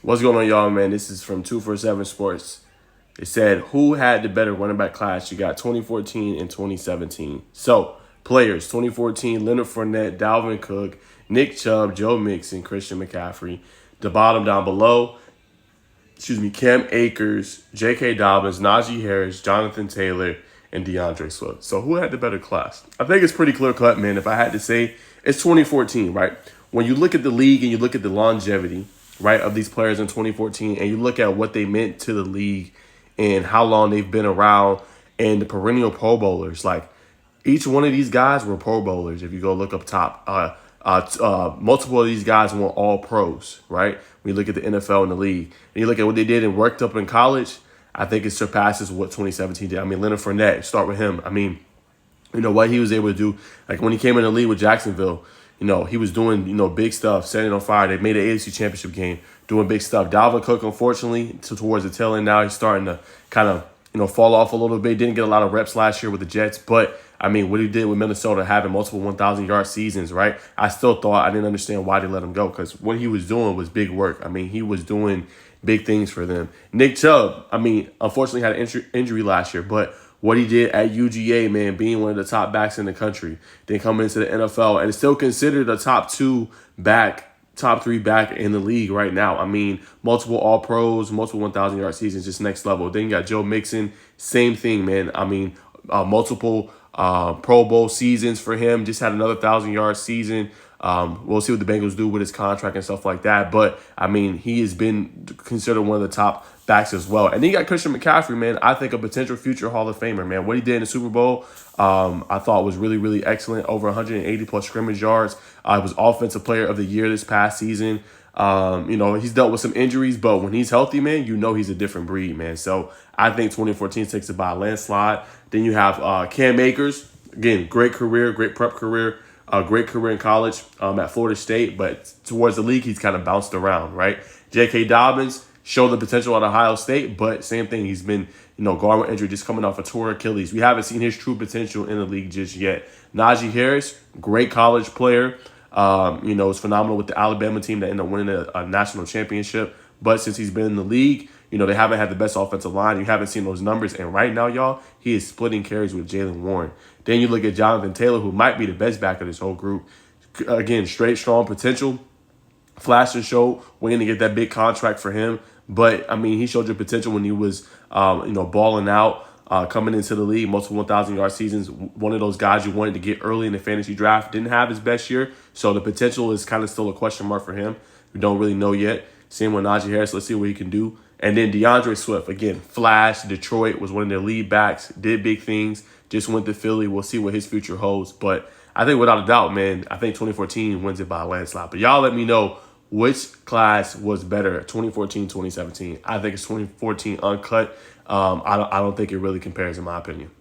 What's going on, y'all, man? This is from 247 Sports. It said, who had the better running back class? You got 2014 and 2017. So, players, 2014, Leonard Fournette, Dalvin Cook, Nick Chubb, Joe Mixon, Christian McCaffrey. The bottom down below, Cam Akers, J.K. Dobbins, Najee Harris, Jonathan Taylor, and DeAndre Swift. So who had the better class? I think it's pretty clear cut, man. If I had to say, it's 2014, right? When you look at the league and you look at the longevity, right, of these players in 2014, and you look at what they meant to the league and how long they've been around and the perennial Pro Bowlers, like each one of these guys were Pro Bowlers. If you go look up top, multiple of these guys were all pros, right? When you look at the NFL and the league, and you look at what they did and worked up in college, I think it surpasses what 2017 did. I mean, Leonard Fournette, start with him. I mean, what he was able to do, like when he came in the league with Jacksonville, he was doing, big stuff, setting on fire. They made an AFC Championship game, doing big stuff. Dalvin Cook, unfortunately, towards the tail end now, he's starting to kind of, fall off a little bit. Didn't get a lot of reps last year with the Jets, but I mean, what he did with Minnesota, having multiple 1,000-yard seasons, right? I still thought I didn't understand why they let him go, because what he was doing was big work. I mean, he was doing big things for them. Nick Chubb, I mean, unfortunately had an injury last year, but what he did at UGA, man, being one of the top backs in the country, then coming into the NFL and still considered a top three back in the league right now. I mean, multiple All-Pros, multiple 1,000-yard seasons, just next level. Then you got Joe Mixon, same thing, man. I mean, multiple Pro Bowl seasons for him, just had another 1,000-yard season. We'll see what the Bengals do with his contract and stuff like that. But, I mean, he has been considered one of the top backs as well. And then you got Christian McCaffrey, man. I think a potential future Hall of Famer, man. What he did in the Super Bowl, I thought was really, really excellent. Over 180-plus scrimmage yards. He was Offensive Player of the Year this past season. He's dealt with some injuries, but when he's healthy, man, he's a different breed, man. So I think 2014 takes it by a landslide. Then you have Cam Akers. Again, great career, great prep career. Great career in college at Florida State, but towards the league, he's kind of bounced around, right? J.K. Dobbins showed the potential at Ohio State, but same thing. He's been, gone with injury, just coming off a torn Achilles. We haven't seen his true potential in the league just yet. Najee Harris, great college player. Was phenomenal with the Alabama team that ended up winning a national championship. But since he's been in the league, they haven't had the best offensive line. You haven't seen those numbers. And right now, y'all, he is splitting carries with Jaylen Warren. Then you look at Jonathan Taylor, who might be the best back of this whole group. Again, straight, strong potential. Flash and show, waiting to get that big contract for him. But, I mean, he showed your potential when he was, balling out, coming into the league, multiple 1,000-yard seasons. One of those guys you wanted to get early in the fantasy draft. Didn't have his best year, so the potential is kind of still a question mark for him. We don't really know yet. Same with Najee Harris. Let's see what he can do. And then DeAndre Swift, again, flash. Detroit was one of their lead backs, did big things, just went to Philly. We'll see what his future holds. But I think without a doubt, man, I think 2014 wins it by a landslide. But y'all let me know which class was better, 2014, 2017. I think it's 2014 uncut. I don't think it really compares in my opinion.